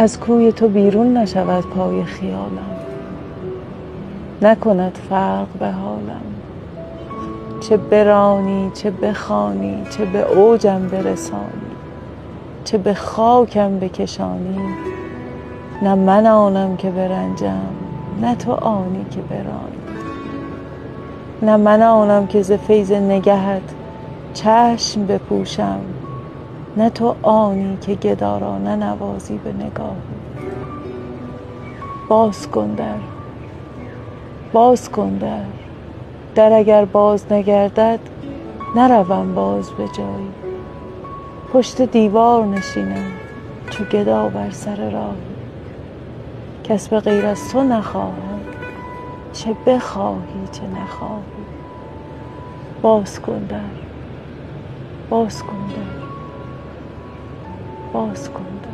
از کوی تو بیرون نشود پای خیالم، نکند فرق به حالم. چه برانی چه بخوانی، چه به اوجم برسانی، چه به خاکم بکشانی، نه من آنم که برنجم، نه تو آنی که برانی. نه من آنم که ز فیض نگهت چشم بپوشم، نه تو آنی که گدا را ننوازی به نگاهی. باز کن در، باز کن در اگر باز نگردد نروم باز به جایی. پشت دیوار نشینم چو گدا بر سر راهی. کس به غیر از تو نخواهم، چه بخواهی چه نخواهی. باز کن در، باز کن در، باز کن در.